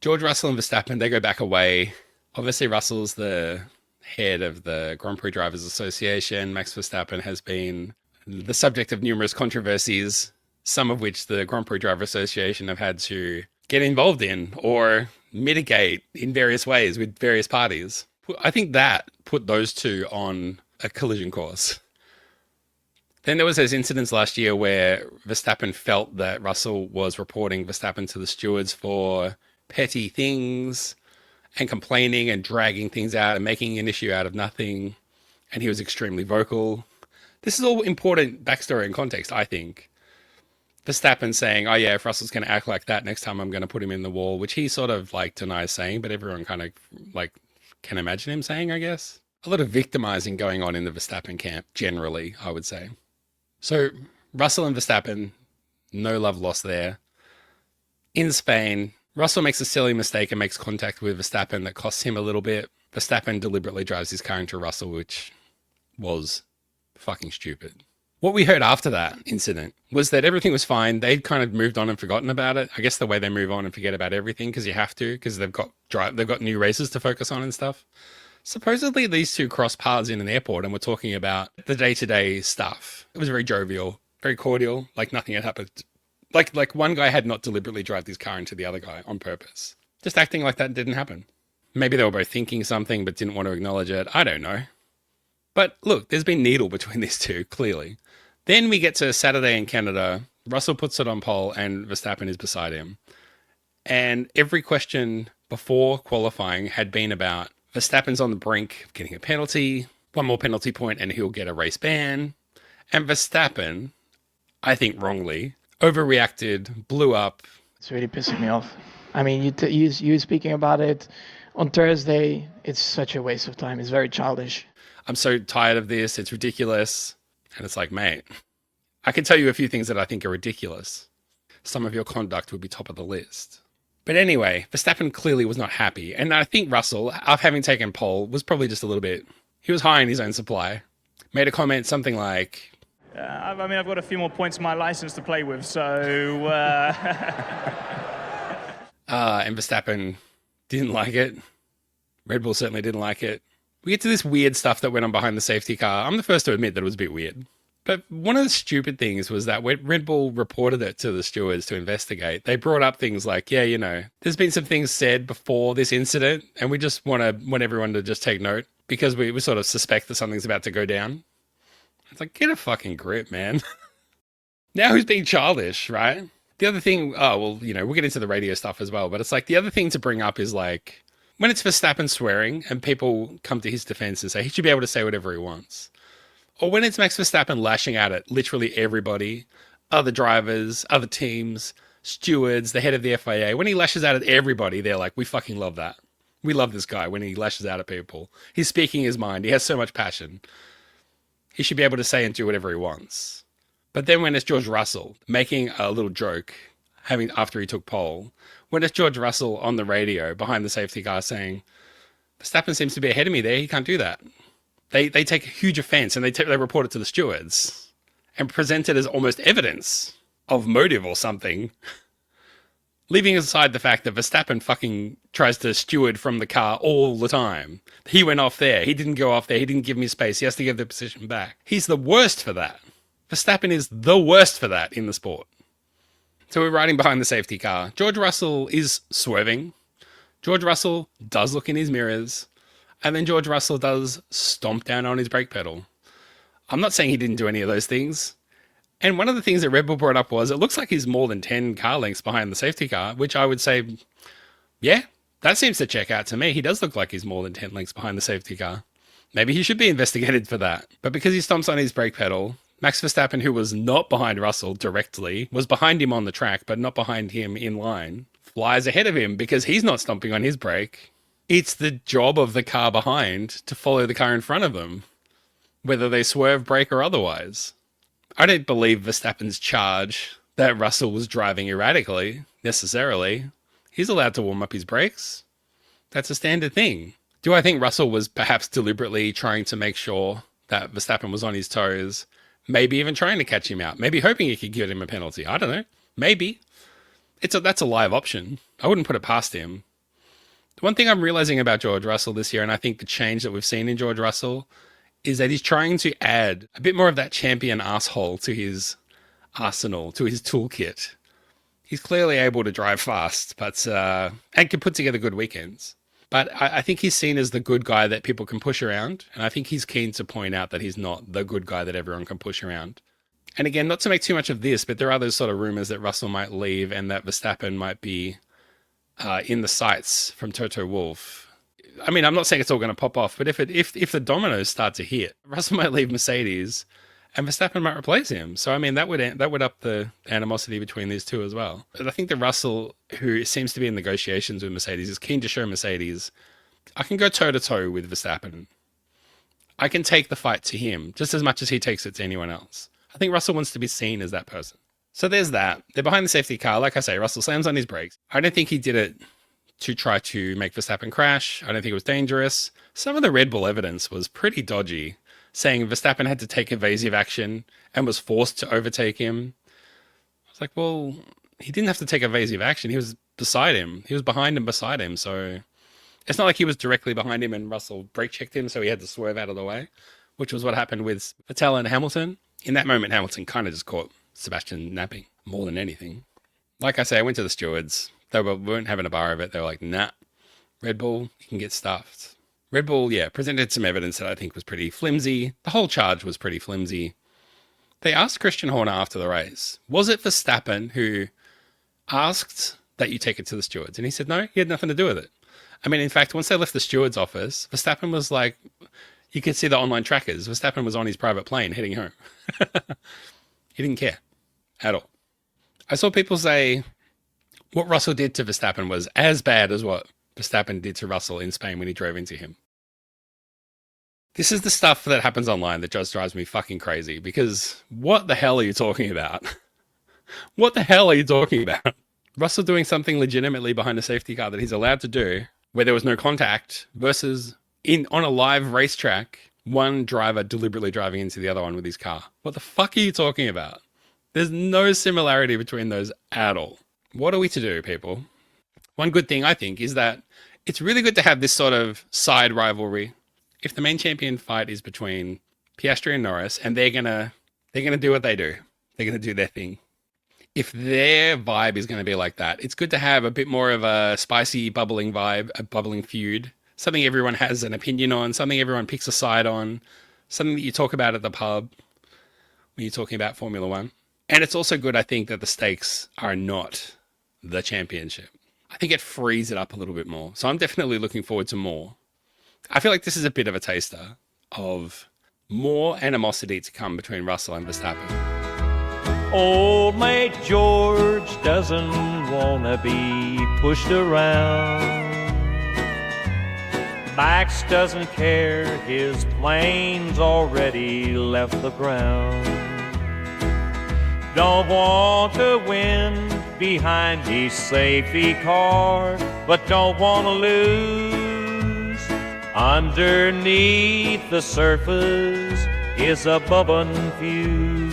George Russell and Verstappen, they go back away. Obviously, Russell's the head of the Grand Prix Drivers Association. Max Verstappen has been the subject of numerous controversies, some of which the Grand Prix Driver Association have had to get involved in or mitigate in various ways with various parties. I think that put those two on a collision course. Then there was those incidents last year where Verstappen felt that Russell was reporting Verstappen to the stewards for petty things and complaining and dragging things out and making an issue out of nothing. And he was extremely vocal. This is all important backstory and context, I think. Verstappen saying, oh yeah, if Russell's going to act like that next time, I'm going to put him in the wall, which he sort of like denies saying, but everyone kind of like can imagine him saying, I guess. A lot of victimizing going on in the Verstappen camp, generally, I would say. So Russell and Verstappen, no love lost there. In Spain, Russell makes a silly mistake and makes contact with Verstappen that costs him a little bit. Verstappen deliberately drives his car into Russell, which was fucking stupid. What we heard after that incident was that everything was fine. They'd kind of moved on and forgotten about it. I guess the way they move on and forget about everything because you have to, because they've got new races to focus on and stuff. Supposedly these two crossed paths in an airport and were talking about the day-to-day stuff. It was very jovial, very cordial, like nothing had happened. Like one guy had not deliberately driven his car into the other guy on purpose. Just acting like that didn't happen. Maybe they were both thinking something but didn't want to acknowledge it. I don't know. But look, there's been needle between these two, clearly. Then we get to Saturday in Canada. Russell puts it on pole and Verstappen is beside him. And every question before qualifying had been about Verstappen's on the brink of getting a penalty, one more penalty point and he'll get a race ban. And Verstappen, I think wrongly, overreacted, blew up. It's really pissing me off. I mean, you speaking about it on Thursday, it's such a waste of time. It's very childish. I'm so tired of this. It's ridiculous. And it's like, mate, I can tell you a few things that I think are ridiculous. Some of your conduct would be top of the list. But anyway, Verstappen clearly was not happy. And I think Russell, after having taken pole, was probably just a little bit, he was high in his own supply. Made a comment, something like, I mean, I've got a few more points in my license to play with, so... and Verstappen didn't like it. Red Bull certainly didn't like it. We get to this weird stuff that went on behind the safety car. I'm the first to admit that it was a bit weird. But one of the stupid things was that when Red Bull reported it to the stewards to investigate, they brought up things like, yeah, you know, there's been some things said before this incident, and we just want everyone to just take note because we sort of suspect that something's about to go down. It's like, get a fucking grip, man. Now who's being childish, right? The other thing, oh, well, you know, we'll get into the radio stuff as well, but it's like the other thing to bring up is like, when it's Verstappen swearing and people come to his defense and say he should be able to say whatever he wants. Or when it's Max Verstappen lashing out at literally everybody, other drivers, other teams, stewards, the head of the FIA, when he lashes out at everybody, they're like, we fucking love that. We love this guy when he lashes out at people. He's speaking his mind. He has so much passion. He should be able to say and do whatever he wants. But then when it's George Russell making a little joke after he took pole, when it's George Russell on the radio behind the safety car saying, Verstappen seems to be ahead of me there, he can't do that. They take huge offense and they report it to the stewards and present it as almost evidence of motive or something. Leaving aside the fact that Verstappen fucking tries to steward from the car all the time. He went off there. He didn't go off there. He didn't give me space. He has to give the position back. He's the worst for that. Verstappen is the worst for that in the sport. So we're riding behind the safety car. George Russell is swerving. George Russell does look in his mirrors. And then George Russell does stomp down on his brake pedal. I'm not saying he didn't do any of those things. And one of the things that Red Bull brought up was it looks like he's more than 10 car lengths behind the safety car, which I would say, yeah, that seems to check out to me. He does look like he's more than 10 lengths behind the safety car. Maybe he should be investigated for that. But because he stomps on his brake pedal, Max Verstappen, who was not behind Russell directly, was behind him on the track, but not behind him in line, flies ahead of him because he's not stomping on his brake. It's the job of the car behind to follow the car in front of them, whether they swerve, brake, or otherwise. I don't believe Verstappen's charge that Russell was driving erratically, necessarily. He's allowed to warm up his brakes. That's a standard thing. Do I think Russell was perhaps deliberately trying to make sure that Verstappen was on his toes? Maybe even trying to catch him out. Maybe hoping he could give him a penalty. I don't know. Maybe. That's a live option. I wouldn't put it past him. The one thing I'm realizing about George Russell this year, and I think the change that we've seen in George Russell, is that he's trying to add a bit more of that champion asshole to his arsenal, to his toolkit. He's clearly able to drive fast, but and can put together good weekends. But I think he's seen as the good guy that people can push around, and I think he's keen to point out that he's not the good guy that everyone can push around. And again, not to make too much of this, but there are those sort of rumors that Russell might leave and that Verstappen might be in the sights from Toto Wolff. I mean, I'm not saying it's all going to pop off, but if the dominoes start to hit, Russell might leave Mercedes, and Verstappen might replace him. So I mean, that would up the animosity between these two as well. But I think that Russell, who seems to be in negotiations with Mercedes, is keen to show Mercedes, I can go toe to toe with Verstappen. I can take the fight to him just as much as he takes it to anyone else. I think Russell wants to be seen as that person. So there's that. They're behind the safety car. Like I say, Russell slams on his brakes. I don't think he did it to try to make Verstappen crash. I don't think it was dangerous. Some of the Red Bull evidence was pretty dodgy, saying Verstappen had to take evasive action and was forced to overtake him. I was like, well, he didn't have to take evasive action. He was beside him. He was behind and beside him. So it's not like he was directly behind him and Russell brake checked him, so he had to swerve out of the way, which was what happened with Vettel and Hamilton. In that moment, Hamilton kind of just caught Sebastian napping more than anything. Like I say, I went to the stewards. They weren't having a bar of it. They were like, nah, Red Bull, you can get stuffed. Red Bull, yeah, presented some evidence that I think was pretty flimsy. The whole charge was pretty flimsy. They asked Christian Horner after the race, was it Verstappen who asked that you take it to the stewards? And he said, no, he had nothing to do with it. I mean, in fact, once they left the steward's office, Verstappen was like, you could see the online trackers. Verstappen was on his private plane heading home. He didn't care at all. I saw people say what Russell did to Verstappen was as bad as what Verstappen did to Russell in Spain when he drove into him. This is the stuff that happens online that just drives me fucking crazy, because what the hell are you talking about? What the hell are you talking about? Russell doing something legitimately behind a safety car that he's allowed to do, where there was no contact, versus on a live racetrack, one driver deliberately driving into the other one with his car. What the fuck are you talking about? There's no similarity between those at all. What are we to do, people? One good thing, I think, is that it's really good to have this sort of side rivalry. If the main champion fight is between Piastri and Norris, and they're gonna do what they do, they're gonna do their thing. If their vibe is going to be like that, it's good to have a bit more of a spicy, bubbling vibe, a bubbling feud, something everyone has an opinion on, something everyone picks a side on, something that you talk about at the pub when you're talking about Formula One. And it's also good, I think, that the stakes are not the championship. I think it frees it up a little bit more. So I'm definitely looking forward to more. I feel like this is a bit of a taster of more animosity to come between Russell and Verstappen. Old mate George doesn't want to be pushed around. Max doesn't care, his plane's already left the ground. Don't want to win behind his safety car, but don't want to lose. Underneath the surface is a bubbling feud.